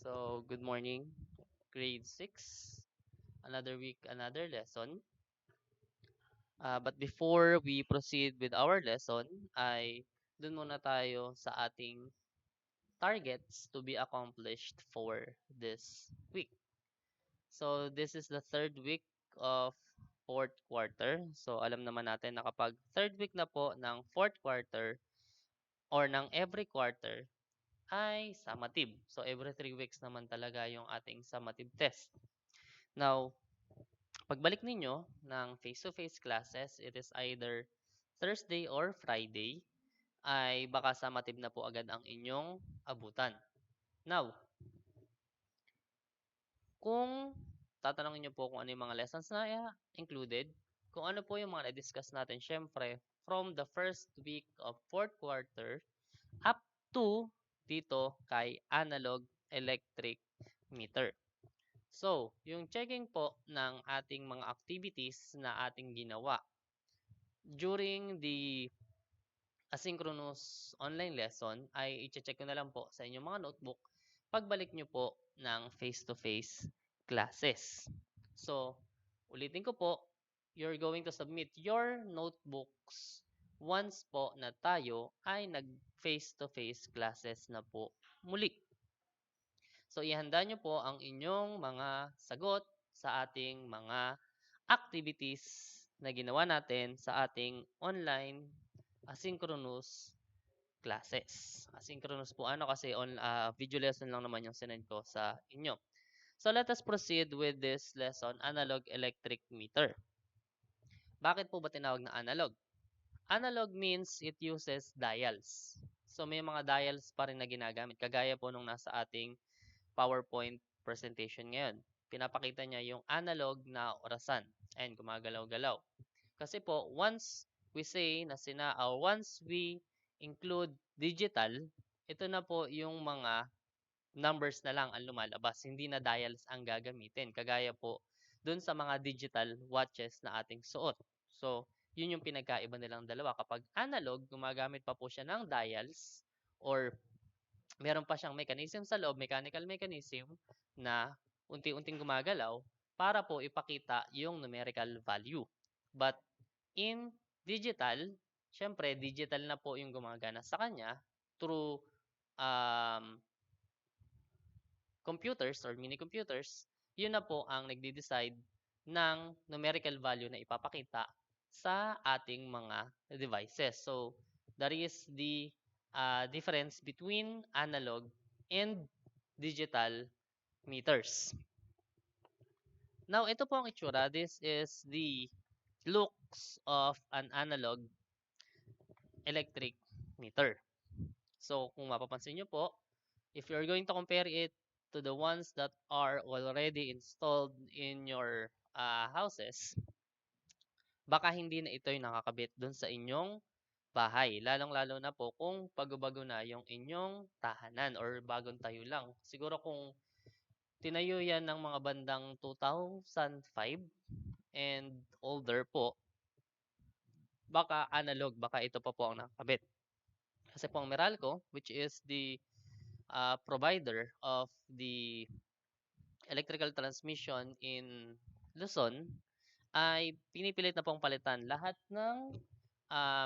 So, good morning, grade 6. Another week, another lesson. But before we proceed with our lesson, ay dun muna tayo sa ating targets to be accomplished for this week. So, this is the third week of fourth quarter. So, alam naman natin na kapag third week na po ng fourth quarter or ng every quarter ay summative. So, every 3 weeks naman talaga yung ating summative test. Now, pagbalik ninyo ng face-to-face classes, it is either Thursday or Friday, ay baka summative na po agad ang inyong abutan. Now, kung tatanungin niyo po kung ano yung mga lessons na included, kung ano po yung mga na-discuss natin, syempre, from the first week of fourth quarter up to dito kay analog electric meter. So, yung checking po ng ating mga activities na ating ginawa during the asynchronous online lesson ay i-check ko na lang po sa inyong mga notebook pagbalik nyo po ng face-to-face classes. So, ulitin ko po, you're going to submit your notebooks once po na tayo ay nag face-to-face classes na po muli. So, ihanda nyo po ang inyong mga sagot sa ating mga activities na ginawa natin sa ating online asynchronous classes. Asynchronous po kasi video lesson lang naman yung sinend ko sa inyo. So let us proceed with this lesson, analog electric meter. Bakit po ba tinawag na analog? Analog means it uses dials. So may mga dials pa rin na ginagamit. Kagaya po nung nasa ating PowerPoint presentation ngayon. Pinapakita niya yung analog na orasan. And gumagalaw-galaw. Kasi po, once we say na once we include digital, ito na po yung mga numbers na lang ang lumalabas, hindi na dials ang gagamitin. Kagaya po dun sa mga digital watches na ating suot. So, yun yung pinagkaiba nilang dalawa. Kapag analog, gumagamit pa po siya ng dials or meron pa siyang mechanism sa loob, mechanical mechanism na unti-unting gumagalaw para po ipakita yung numerical value. But in digital, syempre digital na po yung gumagana sa kanya through computers or mini computers. Yun na po ang nagde-decide ng numerical value na ipapakita sa ating mga devices. So, that is the difference between analog and digital meters. Now, ito po ang itsura. This is the looks of an analog electric meter. So, kung mapapansin nyo po, if you're going to compare it to the ones that are already installed in your houses, baka hindi na ito yung nakakabit dun sa inyong bahay. Lalong-lalo na po kung bago-bago na yung inyong tahanan or bagong tayo lang. Siguro kung tinayo yan ng mga bandang 2005 and older po, baka analog, baka ito pa po ang nakakabit. Kasi po ang Meralco, which is the provider of the electrical transmission in Luzon, ay pinipilit na pong palitan lahat ng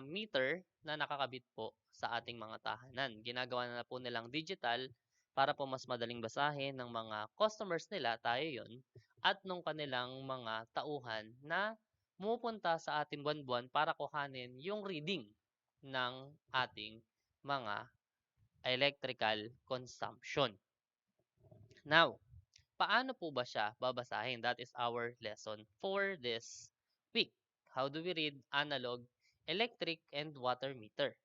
meter na nakakabit po sa ating mga tahanan. Ginagawa na po nilang digital para po mas madaling basahin ng mga customers nila, tayo yon, at nung kanilang mga tauhan na pumupunta sa ating buwan-buwan para kuhanin yung reading ng ating mga electrical consumption. Now, paano po ba siya babasahin? That is our lesson for this week. How do we read analog, electric, and water meter?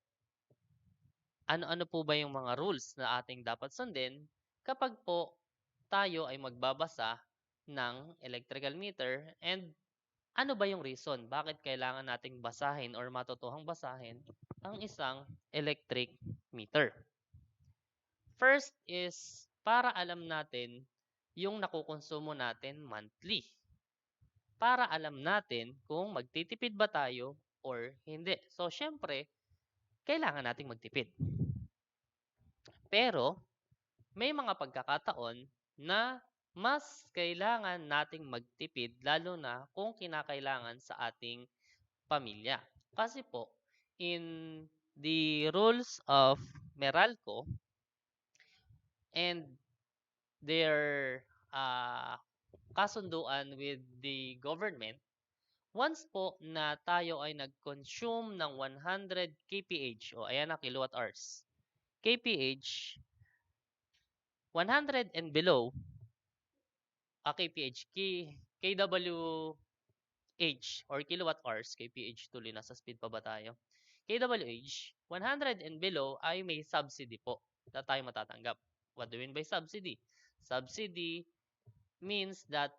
Ano-ano po ba yung mga rules na ating dapat sundin kapag po tayo ay magbabasa ng electrical meter, and ano ba yung reason bakit kailangan nating basahin or matutuhang basahin ang isang electric meter? First is para alam natin yung nakukonsumo natin monthly. Para alam natin kung magtitipid ba tayo or hindi. So, syempre, kailangan nating magtipid. Pero, may mga pagkakataon na mas kailangan nating magtipid lalo na kung kinakailangan sa ating pamilya. Kasi po, in the rules of Meralco and their kasunduan with the government, once po na tayo ay nag-consume ng 100 kph o ayan na kilowatt hours. kph, 100 and below, kph, kWh or kilowatt hours, kph tuloy, nasa speed pa ba tayo? kWh, 100 and below ay may subsidy po na tayo matatanggap. What do you mean by subsidy? Subsidy means that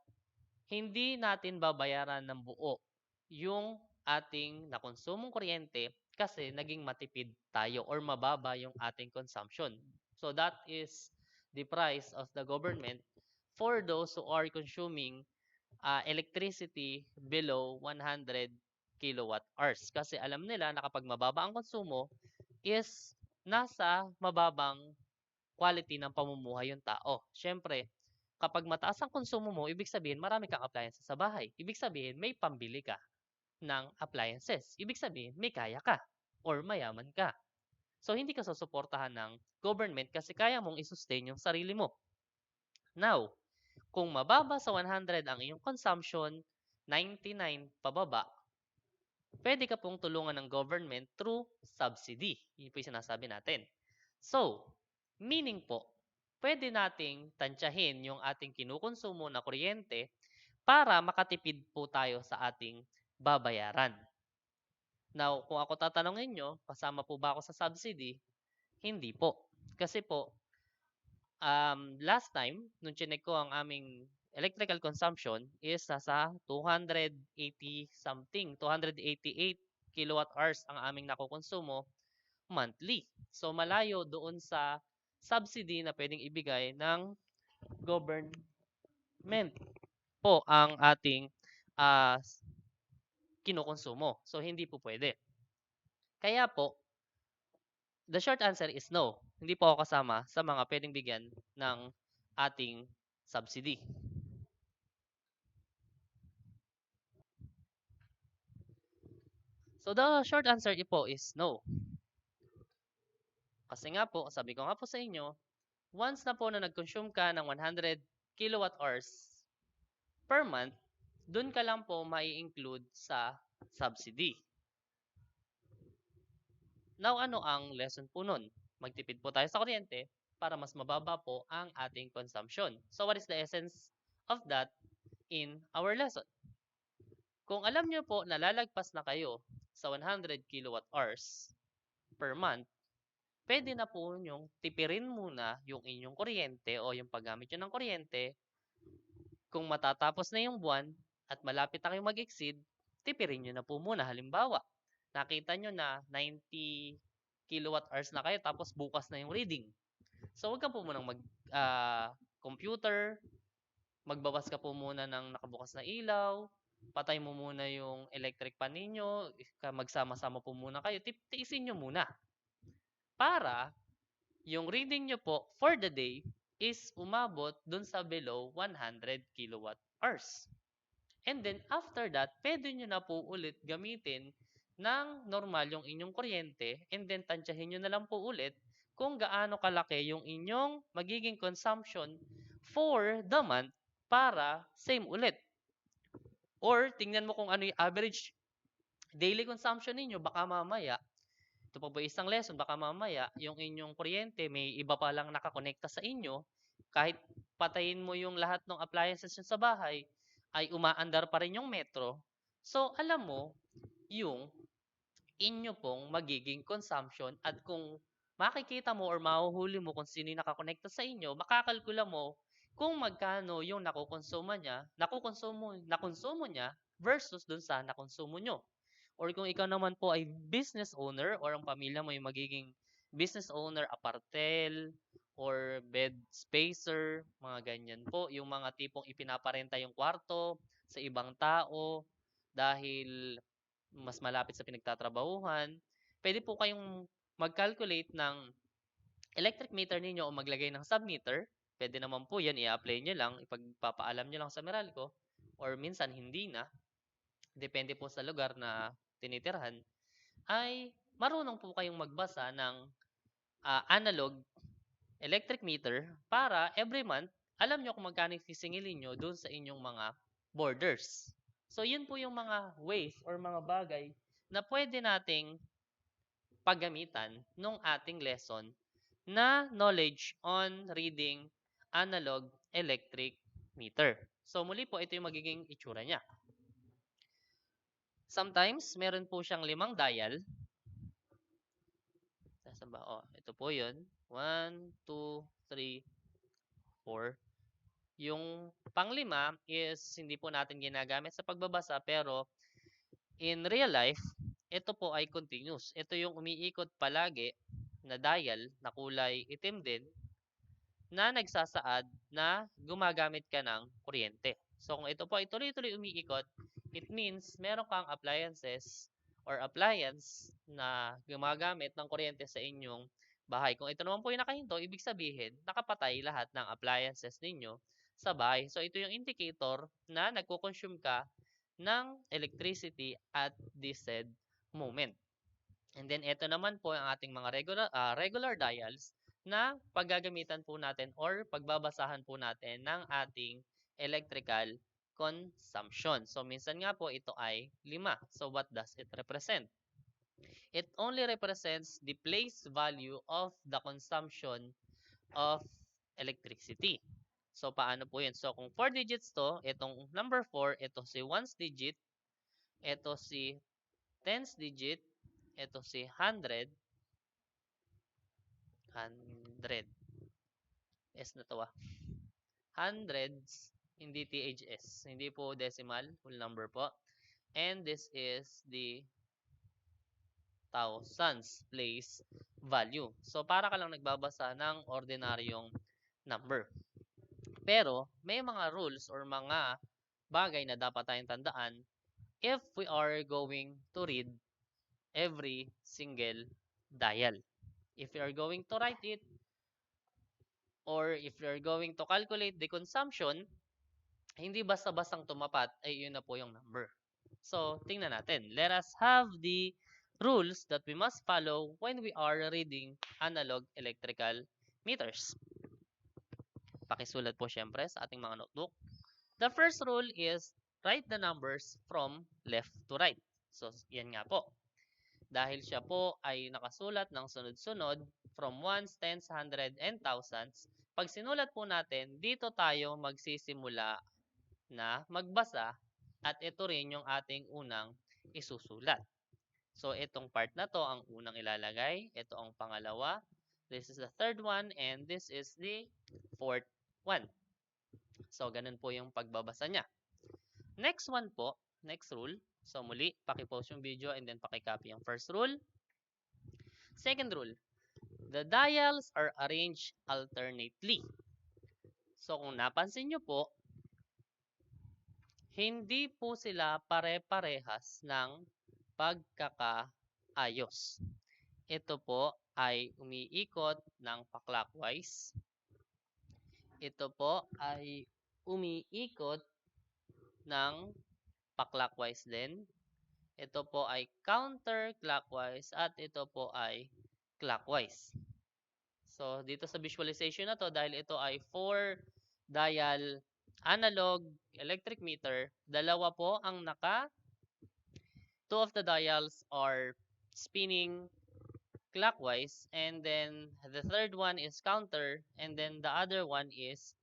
hindi natin babayaran ng buo yung ating nakonsumong kuryente kasi naging matipid tayo or mababa yung ating consumption. So that is the price of the government for those who are consuming electricity below 100 kilowatt hours. Kasi alam nila na kapag mababa ang konsumo is nasa mababang quality ng pamumuhay yung tao. Siyempre, kapag mataas ang konsumo mo, ibig sabihin marami kang appliances sa bahay. Ibig sabihin may pambili ka ng appliances. Ibig sabihin may kaya ka or mayaman ka. So, hindi ka susuportahan ng government kasi kaya mong i-sustain yung sarili mo. Now, kung mababa sa 100 ang iyong consumption, 99 pababa, pwede ka pong tulungan ng government through subsidy. Yun po yung sinasabi natin. So, meaning po, pwede nating tansyahin yung ating kinukonsumo na kuryente para makatipid po tayo sa ating babayaran. Now, kung ako tatanungin nyo, kasama po ba ako sa subsidy? Hindi po. Kasi po, last time, nung chinek ko ang aming electrical consumption is nasa 280 something, 288 kilowatt hours ang aming nakokonsumo monthly. So malayo doon sa subsidy na pwedeng ibigay ng government po ang ating uh, kinukonsumo. So hindi po pwede. Kaya po, the short answer is no. Hindi po ako kasama sa mga pwedeng bigyan ng ating subsidy. So the short answer po is no. Kasi nga po, sabi ko nga po sa inyo, once na po na nag-consume ka ng 100 kilowatt hours per month, dun ka lang po mai-include sa subsidy. Now, ano ang lesson po nun? Magtipid po tayo sa kuryente para mas mababa po ang ating consumption. So, what is the essence of that in our lesson? Kung alam nyo po na lalagpas na kayo sa 100 kilowatt hours per month, pwede na po nyong tipirin muna yung inyong kuryente o yung paggamit nyo ng kuryente. Kung matatapos na yung buwan at malapit na kayong mag-exceed, tipirin nyo na po muna. Halimbawa, nakita nyo na 90 kilowatt hours na kayo tapos bukas na yung reading. So, huwag ka po munang computer, magbawas ka po muna ng nakabukas na ilaw, patay mo muna yung electric pan ninyo, magsama-sama po muna kayo, tiisin nyo muna. Para yung reading nyo po for the day is umabot dun sa below 100 kilowatt hours. And then after that, pwede nyo na po ulit gamitin ng normal yung inyong kuryente and then tansyahin nyo na lang po ulit kung gaano kalaki yung inyong magiging consumption for the month para same ulit. Or tingnan mo kung ano yung average daily consumption ninyo, baka mamaya, ito pa po isang lesson, baka mamaya yung inyong kuryente may iba pa lang nakakonekta sa inyo, kahit patayin mo yung lahat ng appliances nyo sa bahay, ay umaandar pa rin yung metro. So, alam mo yung inyo pong magiging consumption at kung makikita mo or mahuhuli mo kung sino yung nakakonekta sa inyo, makakalkula mo kung magkano yung nakukonsumo niya versus dun sa nakonsumo nyo. Or kung ikaw naman po ay business owner or ang pamilya mo ay magiging business owner, apartel, or bed spacer, mga ganyan po. Yung mga tipong ipinaparenta yung kwarto sa ibang tao dahil mas malapit sa pinagtatrabahuhan. Pwede po kayong mag-calculate ng electric meter ninyo o maglagay ng submeter, pwede naman po yan, i-apply nyo lang, ipagpapaalam nyo lang sa Meralco, or minsan hindi na, depende po sa lugar na tinitirhan, ay marunong po kayong magbasa ng analog electric meter para every month, alam nyo kung magkano sisingilin nyo dun sa inyong mga borders. So, yun po yung mga ways or mga bagay na pwede nating paggamitan nung ating lesson na knowledge on reading analog electric meter. So, muli po, ito yung magiging itsura niya. Sometimes, meron po siyang 5 dial. Nasaan ba? Oh, ito po yun. 1, 2, 3, 4. Yung panglima is hindi po natin ginagamit sa pagbabasa pero in real life, ito po ay continuous. Ito yung umiikot palagi na dial na kulay itim din na nagsasaad na gumagamit ka ng kuryente. So kung ito po ay tuloy-tuloy umiikot, it means meron kang appliances or appliance na gumagamit ng kuryente sa inyong bahay. Kung ito naman po yung nakahinto, ibig sabihin nakapatay lahat ng appliances ninyo sa bahay. So ito yung indicator na nagko-consume ka ng electricity at this said moment. And then ito naman po ang ating mga regular dials na paggagamitan po natin or pagbabasahan po natin ng ating electrical consumption. So minsan nga po ito ay 5. So what does it represent? It only represents the place value of the consumption of electricity. So paano po yun? So kung 4 digits to, itong number 4, ito si 1's digit, ito si 10's digit, ito si 100, 100. S na to hundreds, hindi THS. Hindi po decimal, full number po. And this is the thousands place value. So, para ka lang nagbabasa ng ordinaryong number. Pero, may mga rules or mga bagay na dapat tayong tandaan if we are going to read every single dial. If you are going to write it, or if you're going to calculate the consumption, hindi basta-bastang tumapat ay yun na po yung number. So, tingnan natin. Let us have the rules that we must follow when we are reading analog electrical meters. Pakisulat po syempre sa ating mga notebook. The first rule is write the numbers from left to right. So, yan nga po. Dahil siya po ay nakasulat ng sunod-sunod from ones, tens, hundred, and thousands, pag sinulat po natin, dito tayo magsisimula na magbasa at ito rin yung ating unang isusulat. So, itong part na to ang unang ilalagay. Ito ang pangalawa. This is the third one and this is the fourth one. So, ganun po yung pagbabasa niya. Next one po, next rule. So, muli, paki-pause yung video and then paki-copy yung first rule. Second rule, the dials are arranged alternately. So, kung napansin nyo po, hindi po sila pare-parehas ng pagkakaayos. Ito po ay umiikot ng pa-clockwise. Ito po ay umiikot ng pa-clockwise din. Ito po ay counterclockwise at ito po ay clockwise. So, dito sa visualization na to, dahil ito ay 4 dial analog electric meter, dalawa po ang two of the dials are spinning clockwise and then the third one is counter and then the other one is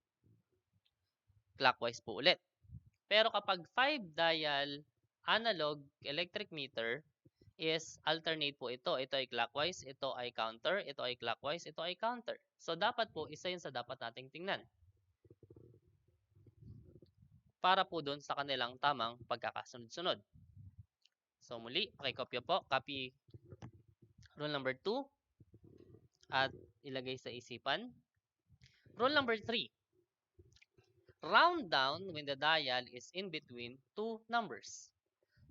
clockwise po ulit. Pero kapag 5 dial analog electric meter is alternate po ito. Ito ay clockwise, ito ay counter, ito ay clockwise, ito ay counter. So dapat po isa yun sa dapat nating tingnan. Para po dun sa kanilang tamang pagkakasunod-sunod. So muli, pakikopya po, copy rule number 2 at ilagay sa isipan. Rule number 3, round down when the dial is in between two numbers.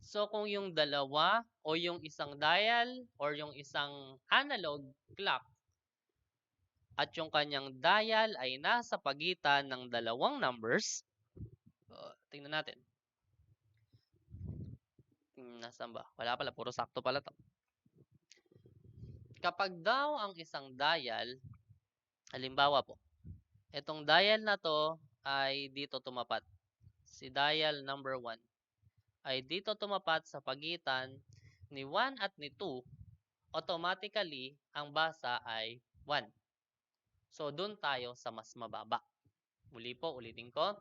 So kung yung dalawa o yung isang dial or yung isang analog clock at yung kanyang dial ay nasa pagitan ng dalawang numbers. Tingnan natin. Nasaan ba? Wala pala, puro sakto pala to. Kapag daw ang isang dial, halimbawa po, itong dial na to ay dito tumapat. Si dial number 1 ay dito tumapat sa pagitan ni 1 at ni 2, automatically, ang basa ay 1. So, dun tayo sa mas mababa. Muli po, ulitin ko.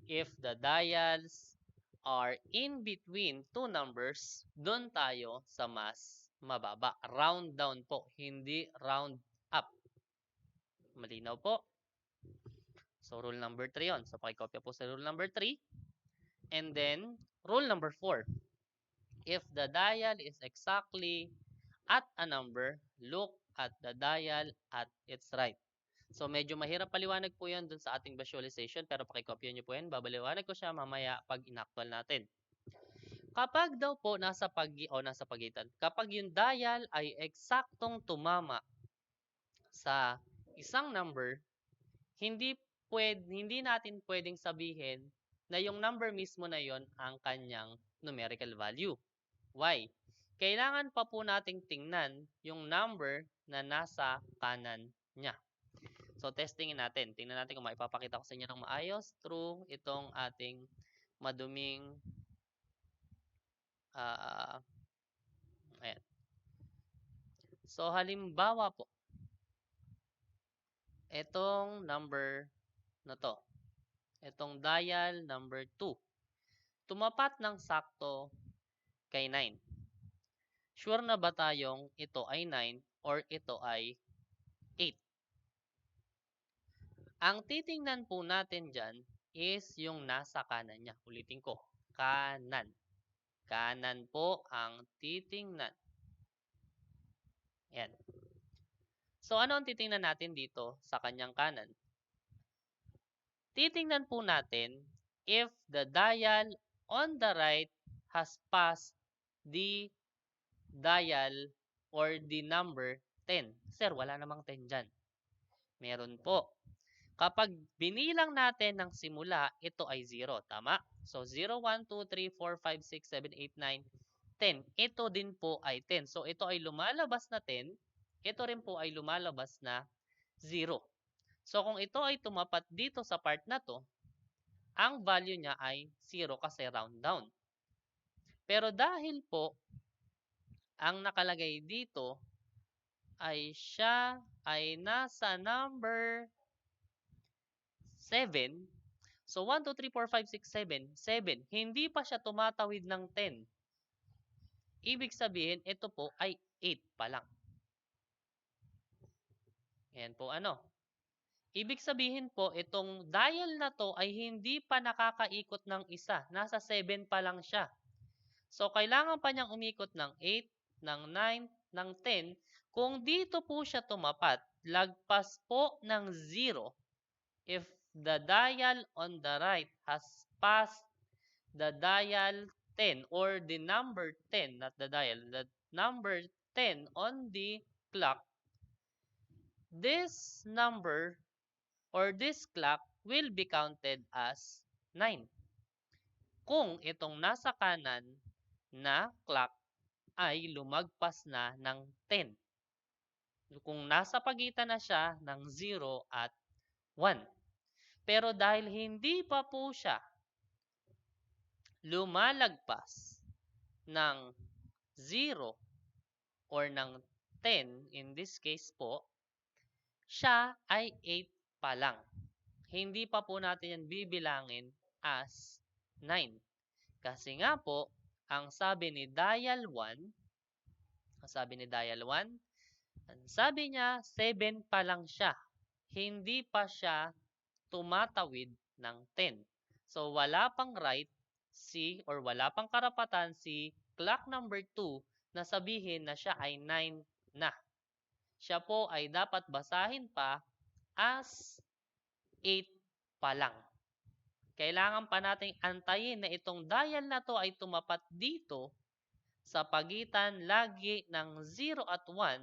If the dials are in between two numbers, dun tayo sa mas mababa. Round down po, hindi round up. Malinaw po? So, rule number 3 yun. So, pakikopya po sa rule number 3. And then, rule number 4. If the dial is exactly at a number, look at the dial at its right. So, medyo mahirap paliwanag po yun dun sa ating visualization, pero pakikopya nyo po yan. Babaliwanag ko siya mamaya pag inactual natin. Kapag daw po nasa pagitan, kapag yung dial ay eksaktong tumama sa isang number, hindi natin pwedeng sabihin na yung number mismo na yon ang kanyang numerical value. Why? Kailangan pa po nating tingnan yung number na nasa kanan niya. So, testingin natin. Tingnan natin kung maipapakita ko sa inyo ng maayos through itong ating maduming ayan. So, halimbawa po, itong number na to, itong dial number 2, tumapat ng sakto kay 9. Sure na ba tayong ito ay 9 or ito ay 8? Ang titingnan po natin dyan is yung nasa kanan niya. Ulitin ko, kanan. Kanan po ang titingnan. Yan. So, ano ang titingnan natin dito sa kanyang kanan? Titingnan po natin if the dial on the right has passed the dial or the number 10. Sir, wala namang 10 dyan. Meron po. Kapag binilang natin ng simula, ito ay 0. Tama? So, 0, 1, 2, 3, 4, 5, 6, 7, 8, 9, 10. Ito din po ay 10. So, ito ay lumalabas na 10. Ito rin po ay lumalabas na 0. So, kung ito ay tumapat dito sa part na to, ang value niya ay 0 kasi round down. Pero dahil po, ang nakalagay dito ay siya ay nasa number 7. So, 1, 2, 3, 4, 5, 6, 7. 7. Hindi pa siya tumatawid ng 10. Ibig sabihin, ito po ay 8 pa lang. Yan po ano. Ibig sabihin po, itong dial na to ay hindi pa nakakaikot ng isa. Nasa 7 pa lang siya. So, kailangan pa niyang umikot ng 8, ng 9, ng 10. Kung dito po siya tumapat, lagpas po ng 0, if the dial on the right has passed the dial 10 or the number 10, not the dial, the number 10 on the clock, this number or this clock will be counted as 9. Kung itong nasa kanan na clock ay lumagpas na ng 10. Kung nasa pagitan na siya ng 0 at 1. Pero dahil hindi pa po siya lumalagpas ng 0 or ng 10, in this case po, siya ay 8 pa lang. Hindi pa po natin yan bibilangin as 9. Kasi nga po, ang sabi ni dial 1, sabi niya 7 pa lang siya. Hindi pa siya tumatawid ng 10. So, wala pang right or wala pang karapatan si clock number 2 na sabihin na siya ay 9 na. Siya po ay dapat basahin pa as 8 pa lang. Kailangan pa nating antayin na itong dial na to ay tumapat dito sa pagitan lagi ng 0 at 1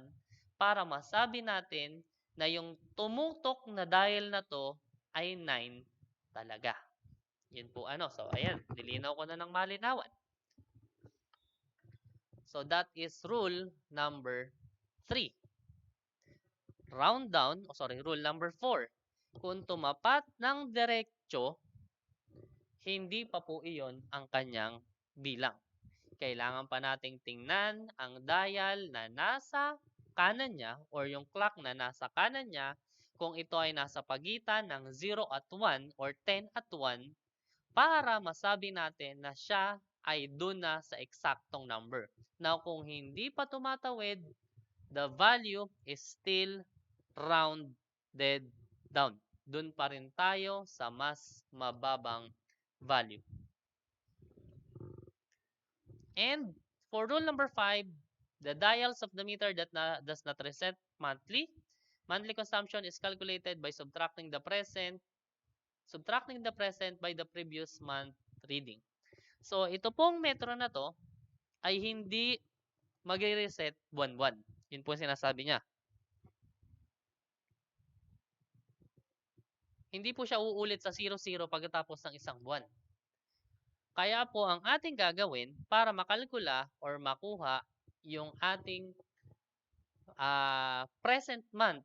para masabi natin na yung tumutok na dial na to ay 9 talaga. Yun po ano. So, ayan. Nilinaw ko na ng malinawan. So, that is rule number 3. Round down, rule number 4. Kung tumapat ng diretso, hindi pa po iyon ang kanyang bilang. Kailangan pa nating tingnan ang dial na nasa kanan niya or yung clock na nasa kanan niya kung ito ay nasa pagitan ng 0 at 1 or 10 at 1 para masabi natin na siya ay dun na sa eksaktong number. Now, kung hindi pa tumatawid, the value is still rounded down. Dun pa rin tayo sa mas mababang value. And for rule number 5, the dials of the meter that does not reset monthly. Monthly consumption is calculated by subtracting the present by the previous month reading. So, ito pong metro na to ay hindi magre-reset buwan-buwan. Yun po sinasabi niya. Hindi po siya uulit sa 00 pagkatapos ng isang buwan. Kaya po ang ating gagawin para makalkula or makuha yung ating present month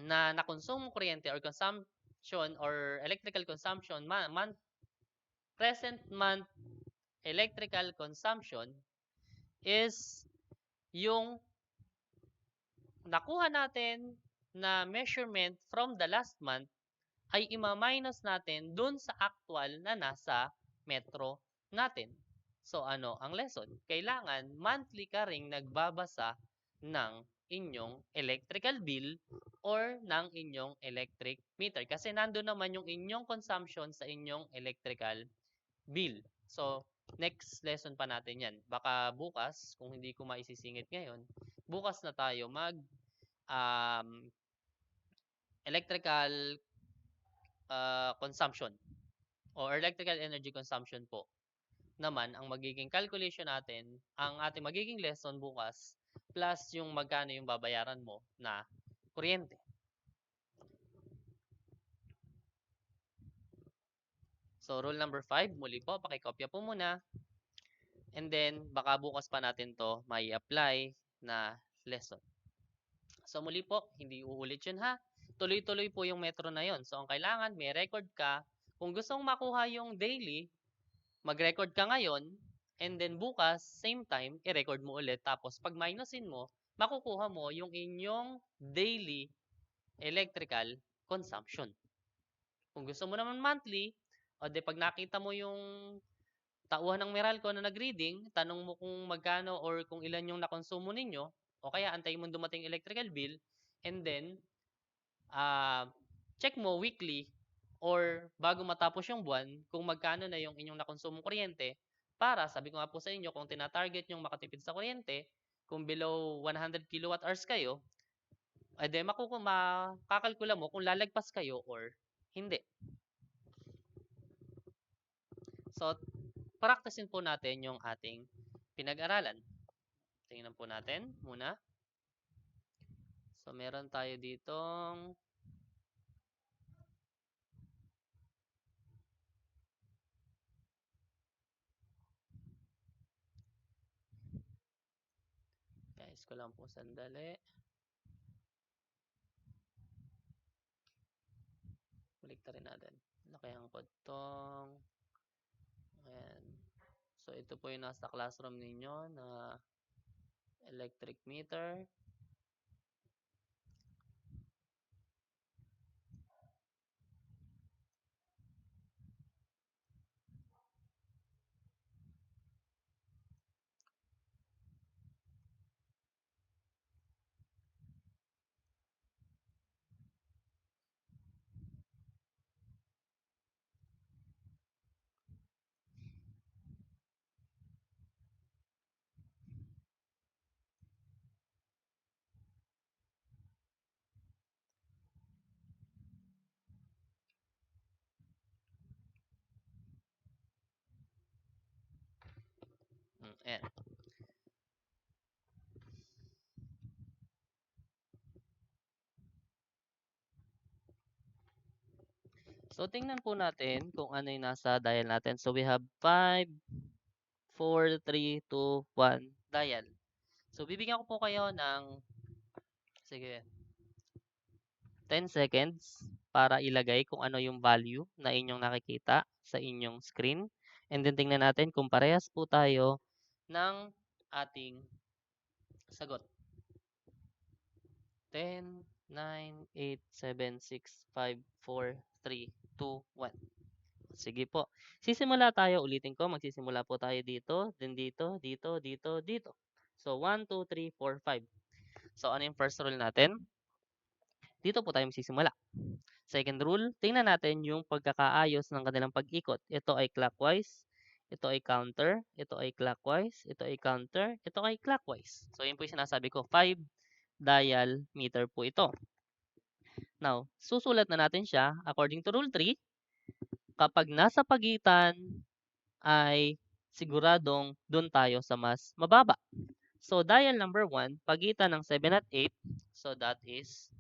na nakonsumong kuryente or consumption or electrical consumption present month electrical consumption is yung nakuha natin na measurement from the last month ay ima-minus natin dun sa actual na nasa metro natin. So ano ang lesson? Kailangan monthly ka ring nagbabasa ng inyong electrical bill or ng inyong electric meter kasi nandoon naman yung inyong consumption sa inyong electrical bill. So, next lesson pa natin yan. Baka bukas, kung hindi ko maisisingit ngayon, bukas na tayo mag electrical consumption or electrical energy consumption po naman ang magiging calculation natin, ang ating magiging lesson bukas, plus yung magkano yung babayaran mo na kuryente. So, rule number 5, muli po, pakikopya po muna. And then, baka bukas pa natin to may apply na lesson. So, muli po, hindi uulit yun ha. Tuloy-tuloy po yung metro na yon. So, ang kailangan, may record ka. Kung gusto mong makuha yung daily, mag-record ka ngayon, and then bukas, same time, i-record mo ulit. Tapos, pag minusin mo, makukuha mo yung inyong daily electrical consumption. Kung gusto mo naman monthly, o de pag nakita mo yung tauhan ng Meralco na nag-reading, tanong mo kung magkano or kung ilan yung nakonsumo ninyo, o kaya antayin mo dumating electrical bill, and then, check mo weekly or bago matapos yung buwan kung magkano na yung inyong nakonsumong kuryente para, sabi ko nga po sa inyo, kung tina-target yung makatipid sa kuryente, kung below 100 kilowatt hours kayo, edi makakalkula mo kung lalagpas kayo or hindi. So, practicein po natin yung ating pinag-aralan. Tingnan po natin muna. So, meron tayo ditong guys ko lang po sandali. Baliktarin natin. Lakayan ko tong ayan. So, ito po yung nasa classroom ninyo na electric meter. Ayan. So, tingnan po natin kung ano yung nasa dial natin. So, we have 5, 4, 3, 2, 1, dial. So, bibigyan ko po kayo ng, sige, 10 seconds para ilagay kung ano yung value na inyong nakikita sa inyong screen. And then, tingnan natin kung parehas po tayo ng ating sagot. 10, 9, 8, 7, 6, 5, 4, 3, 2, 1. Sige po. Sisimula tayo, ulitin ko, magsisimula po tayo dito, then dito, dito, dito, dito. So, 1, 2, 3, 4, 5. So, ano yung first rule natin? Dito po tayo magsisimula. Second rule, tingnan natin yung pagkakaayos ng kanilang pag-ikot. Ito ay clockwise, ito ay counter, ito ay clockwise, ito ay counter, ito ay clockwise. So, yun po yung sinasabi ko, 5 dial meter po ito. Now, susulat na natin siya according to rule 3. Kapag nasa pagitan ay siguradong doon tayo sa mas mababa. So, dial number 1, pagitan ng 7 at 8. So, that is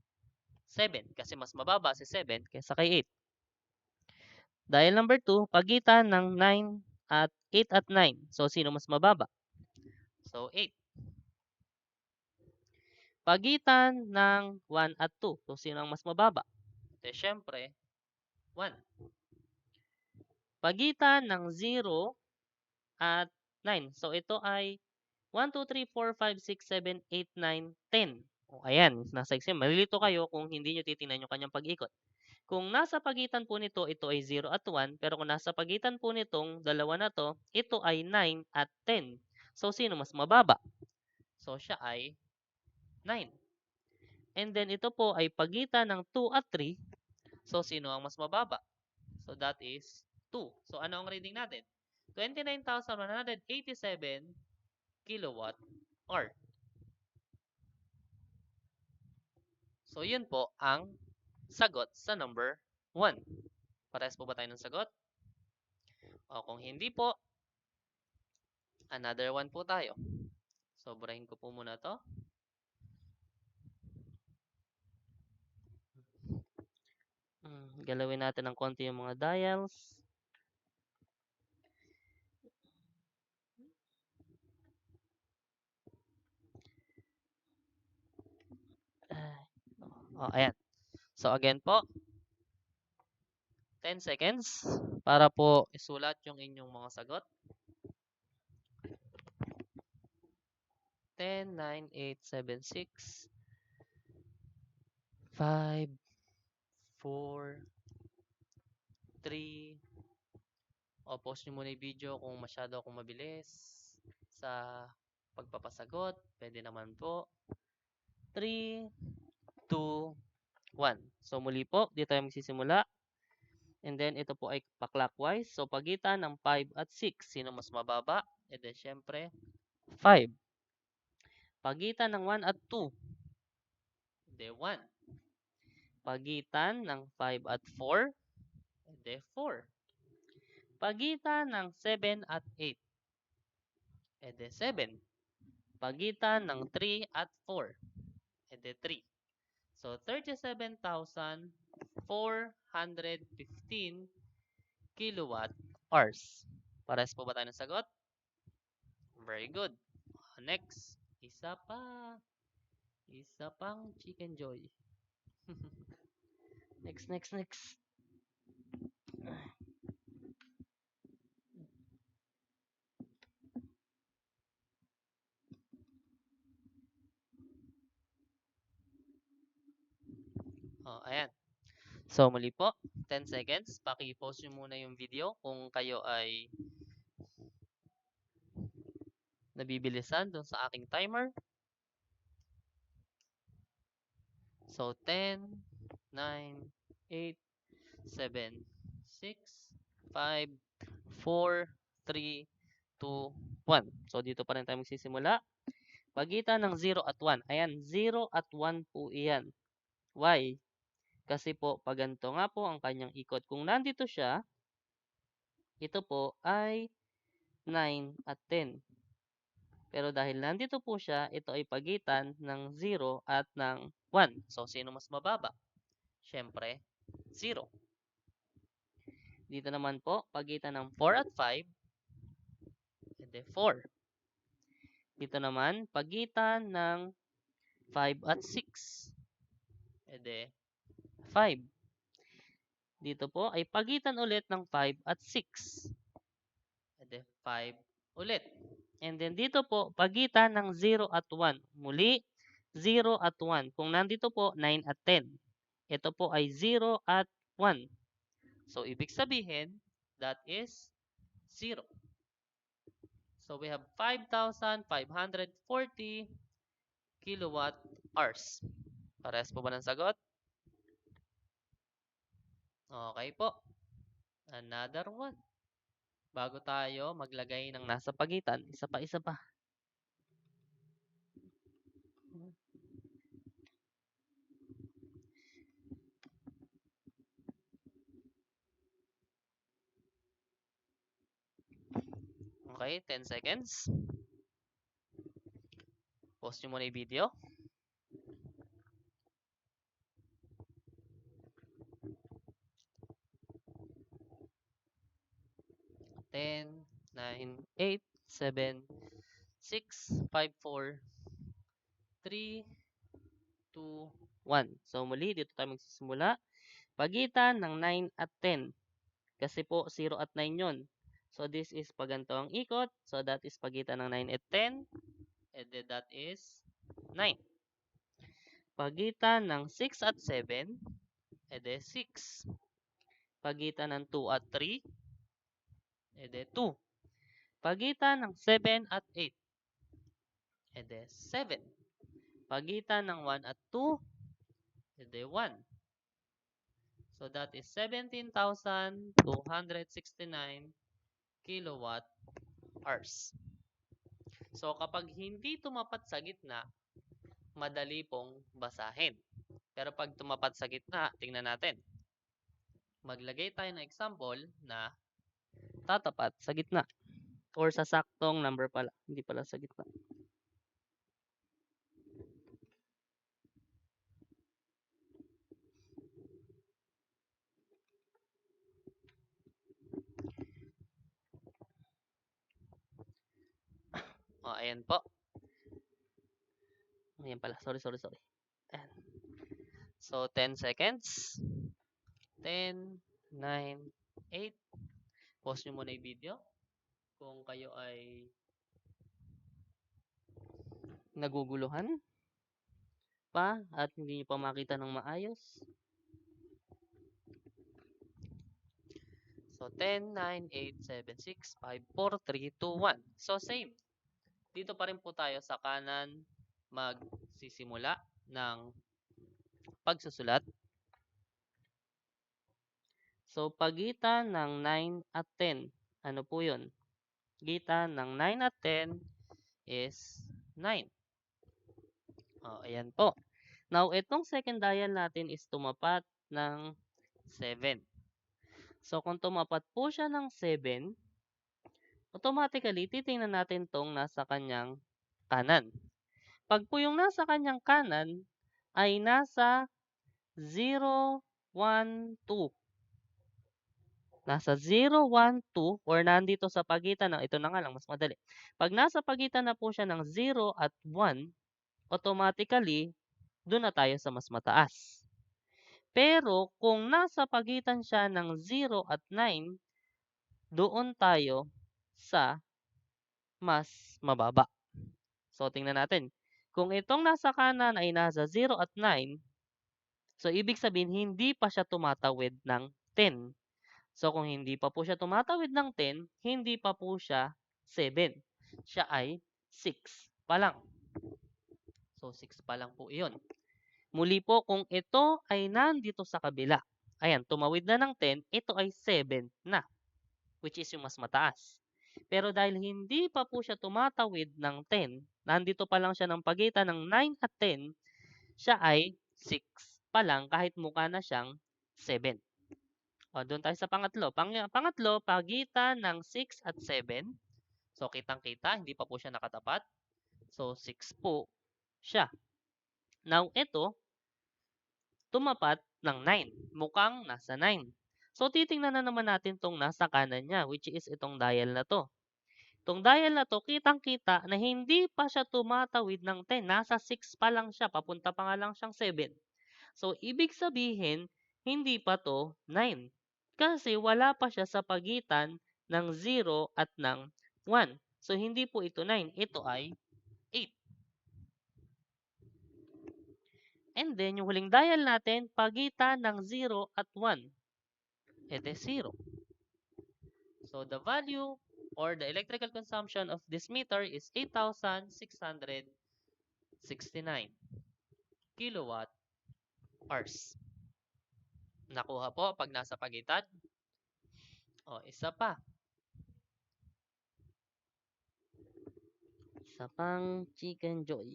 7 kasi mas mababa si 7 kaysa kay 8. Dial number 2, pagitan ng 9 at 8 at 9. So, sino mas mababa? So, 8. Pagitan ng 1 at 2. So, sino ang mas mababa? Syempre, 1. Pagitan ng 0 at 9. So, ito ay 1, 2, 3, 4, 5, 6, 7, 8, 9, 10. O, ayan, nasa exam. Malilito kayo kung hindi nyo titingnan yung kanyang pag-ikot. Kung nasa pagitan po nito, ito ay 0 at 1. Pero kung nasa pagitan po nitong dalawa na to, ito ay 9 at 10. So, sino mas mababa? So, siya ay 9. And then, ito po ay pagitan ng 2 at 3. So, sino ang mas mababa? So, that is 2. So, ano ang reading natin? 29,187 kilowatt hour. So, yun po ang sagot sa number 1. Parehas po ba tayo ng sagot? O kung hindi po, another one po tayo. Sobrahin ko po muna to. Galawin natin ng konti yung mga dials. Ayan. So, again po, 10 seconds para po isulat yung inyong mga sagot. 10, 9, 8, 7, 6, 5, 4, 3, o pause nyo muna yung video kung masyado akong mabilis sa pagpapasagot. Pwede naman po. 3, 2, 1. So, muli po, dito tayo magsisimula. And then, ito po ay pa-clockwise. So, pagitan ng 5 at 6, sino mas mababa? E then, syempre, 5. Pagitan ng 1 at 2, e then 1. Pagitan ng 5 at 4, e then 4. Pagitan ng 7 at 8, e then 7. Pagitan ng 3 at 4, e then 3. So, 37,415 kilowatt hours. Parehas po ba tayo ng sagot? Very good. Next, isa pa. Isa pang Chicken Joy. Next. Ayan. So, muli po, 10 seconds. Paki-pause nyo muna yung video kung kayo ay nabibilisan dun sa aking timer. So, 10, 9, 8, 7, 6, 5, 4, 3, 2, 1. So, dito pa rin tayo magsisimula. Pagitan ng 0 at 1. Ayan, 0 at 1 po iyan. Why? Kasi po, pag ganito nga po ang kanyang ikot. Kung nandito siya, ito po ay 9 at 10. Pero dahil nandito po siya, ito ay pagitan ng 0 at ng 1. So, sino mas mababa? Siyempre, 0. Dito naman po, pagitan ng 4 at 5, edi 4. Dito naman, pagitan ng 5 at 6, edi 5. Dito po ay pagitan ulit ng 5 at 6, edi 5 ulit. And then dito po, pagitan ng 0 at 1. Muli, 0 at 1. Kung nandito po, 9 at 10. Ito po ay 0 at 1. So, ibig sabihin, that is 0. So, we have 5,540 kilowatt hours. Parehas po ba ng sagot? Okay po. Another one. Bago tayo maglagay ng nasa pagitan, isa pa. Okay, 10 seconds. Pause nyo muna yung video. 10, 9, 8, 7, 6, 5, 4, 3, 2, 1. So, muli, dito tayo magsisimula. Pagitan ng 9 at 10. Kasi po, 0 at 9 yun. So, this is pag ganito ang ikot. So, that is pagitan ng 9 at 10. And then, that is 9. Pagitan ng 6 at 7. And then, 6. Pagitan ng 2 at 3. And then, 2. Pagitan ng 7 at 8. And then, 7. Pagitan ng 1 at 2. And then, 1. So, that is 17,269 kilowatt hours. So, kapag hindi tumapat sa gitna, madali pong basahin. Pero pag tumapat sa gitna, tingnan natin. Maglagay tayo ng example na tatapat sa gitna. Or sa saktong number pala, hindi pala sa gitna. O, ayan po. Ayan pala, sorry. Ayan. So, 10 seconds. 10, 9, 8. Pause nyo muna yung video. Kung kayo ay naguguluhan pa at hindi nyo pa makita ng maayos. So, 10, 9, 8, 7, 6, 5, 4, 3, 2, 1. So, same. Dito pa rin po tayo sa kanan magsisimula ng pagsusulat. So, pagitan ng 9 at 10. Ano po yun? Pagitan ng 9 at 10 is 9. O, ayan po. Now, itong second dial natin is tumapat ng 7. So, kung tumapat po siya ng 7, automatically, titingnan natin tong nasa kanyang kanan. Pag po yung nasa kanyang kanan ay nasa 0, 1, 2. Nasa 0, 1, 2 or nandito sa pagitan ng, ito na nga lang, mas madali. Pag nasa pagitan na po siya ng 0 at 1, automatically, doon na tayo sa mas mataas. Pero kung nasa pagitan siya ng 0 at 9, doon tayo sa mas mababa. So, tingnan natin. Kung itong nasa kanan ay nasa 0 at 9, so ibig sabihin hindi pa siya tumatawid ng 10. So, kung hindi pa po siya tumatawid ng 10, hindi pa po siya 7. Siya ay 6 pa lang. So, 6 pa lang po iyon. Muli po, kung ito ay nandito sa kabila, ayan, tumawid na ng 10, ito ay 7 na, which is yung mas mataas. Pero dahil hindi pa po siya tumatawid ng 10, nandito pa lang siya ng pagitan ng 9 at 10, siya ay 6 pa lang kahit mukha na siyang 7. O, doon tayo sa pangatlo. Pangatlo, pagitan ng 6 at 7. So, kitang-kita, hindi pa po siya nakatapat. So, 6 po siya. Now, ito, tumapat ng 9. Mukhang nasa 9. So, titingnan na naman natin 'tong nasa kanan niya, which is itong dial na 'to. Itong dial na 'to, kitang-kita na hindi pa siya tumatawid ng 10, nasa 6 pa lang siya, papunta pa nga lang siyang 7. So, ibig sabihin, hindi pa 'to 9. Kasi wala pa siya sa pagitan ng 0 at ng 1. So, hindi po ito 9, ito ay 8. And then, yung huling dial natin, pagitan ng 0 at 1. Ito 0. So, the value or the electrical consumption of this meter is 8,669 kilowatt hours. Nakuha po pag nasa pagitan? O, isa pa. Isa pang Chicken Joy.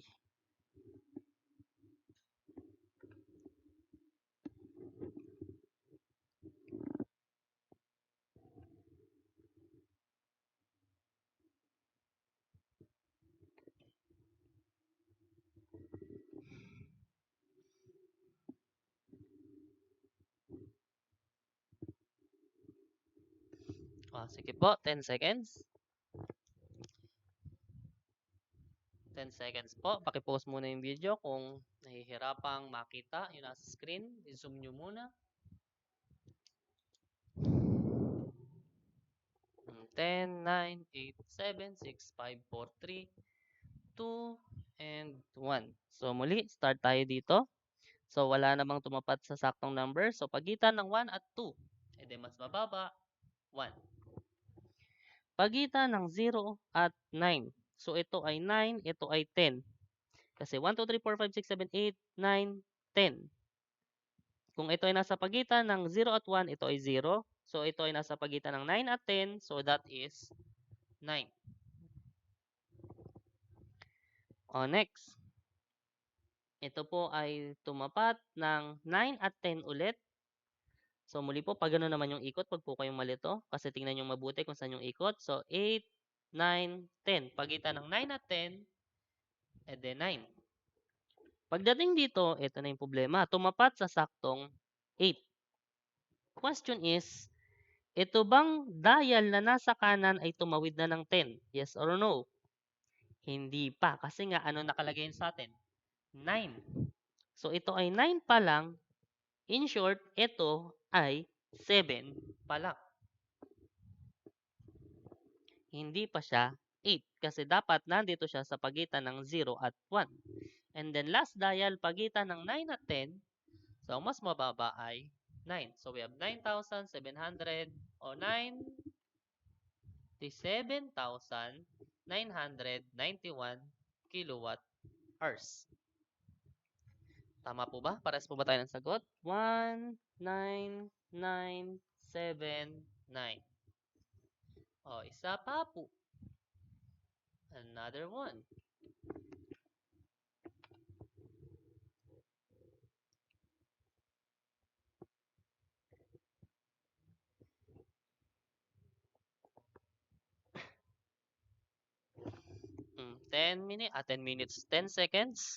O, sige po, 10 seconds. 10 seconds po. Paki-pause muna yung video kung nahihirapang makita yung nasa screen. I-zoom nyo muna. 10, 9, 8, 7, 6, 5, 4, 3, 2, and 1. So, muli, start tayo dito. So, wala namang tumapat sa saktong number. So, pagitan ng 1 at 2. E di mas mababa, 1. Pagitan ng 0 at 9. So, ito ay 9, ito ay 10. Kasi 1, 2, 3, 4, 5, 6, 7, 8, 9, 10. Kung ito ay nasa pagitan ng 0 at 1, ito ay 0. So, ito ay nasa pagitan ng 9 at 10. So, that is 9. O, next. Ito po ay tumapat ng 9 at 10 ulit. So, muli po, pag gano'n naman yung ikot, wag po kayong malito. Kasi tingnan nyo mabuti kung saan yung ikot. So, 8, 9, 10. Pagitan ng 9 at 10, edi 9. Pagdating dito, ito na yung problema. Tumapat sa saktong 8. Question is, ito bang dial na nasa kanan ay tumawid na ng 10? Yes or no? Hindi pa. Kasi nga, ano nakalagay sa atin? 9. So, ito ay 9 pa lang. In short, ito ay 7 pa lang. Hindi pa siya 8 kasi dapat nandito siya sa pagitan ng 0 at 1. And then last dial, pagitan ng 9 at 10. So, mas mababa ay 9. So, we have 9,700 o 97,991 kilowatt hours. Tama po ba? Pares po ba tayo ng sagot? 19979. O, isa pa po. Another one. Mm, 10 minutes, 10 seconds.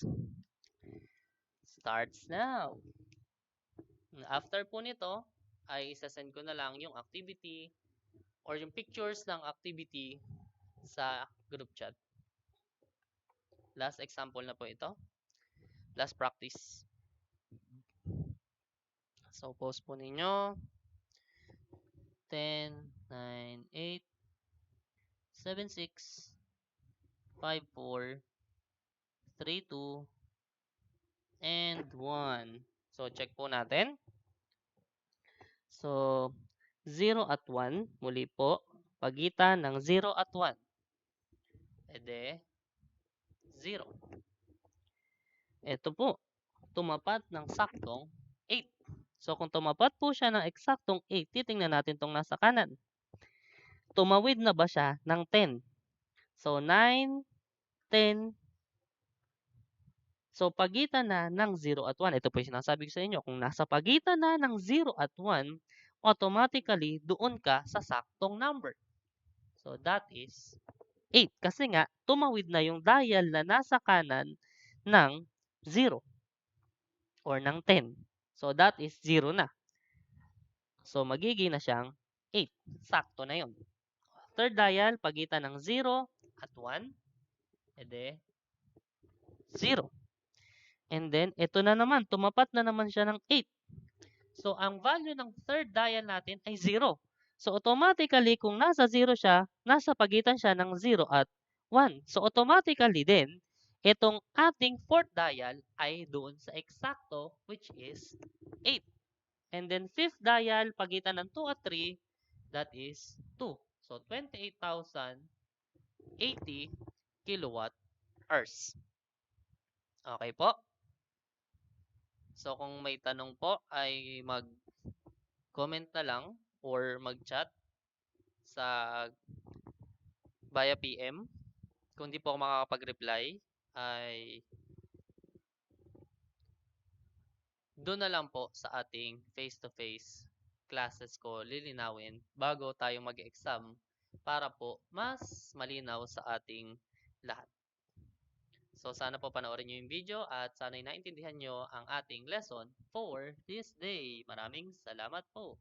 Starts now. After po nito, ay isasend ko na lang yung activity or yung pictures ng activity sa group chat. Last example na po ito. Last practice. So, post po ninyo. 10, 9, 8, 7, 6, 5, 4, 3, 2, and 1. So, check po natin. So, 0 at 1, muli po, pagitan ng 0 at 1. Ede, 0. Ito po, tumapat ng saktong 8. So, kung tumapat po siya ng eksaktong 8, titingnan natin itong nasa kanan. Tumawid na ba siya ng 10? So, 9, 10. So, pagitan na ng 0 at 1. Ito po yung sinasabi ko sa inyo. Kung nasa pagitan na ng 0 at 1, automatically, doon ka sa saktong number. So, that is 8. Kasi nga, tumawid na yung dial na nasa kanan ng 0 or ng 10. So, that is 0 na. So, magiging na siyang 8. Sakto na yun. Third dial, pagitan ng 0 at 1, edi 0. And then, ito na naman, tumapat na naman siya ng 8. So, ang value ng third dial natin ay 0. So, automatically, kung nasa 0 siya, nasa pagitan siya ng 0 at 1. So, automatically din, itong ating fourth dial ay doon sa eksakto, which is 8. And then, fifth dial, pagitan ng 2 at 3, that is 2. So, 28,080 kilowatt hours. Okay po? So, kung may tanong po ay mag-comment na lang or mag-chat sa via PM. Kung di po ako makakapag-reply ay doon na lang po sa ating face-to-face classes ko lilinawin bago tayo mag-exam para po mas malinaw sa ating lahat. So, sana po panoorin nyo yung video at sana'y naintindihan nyo ang ating lesson for this day. Maraming salamat po.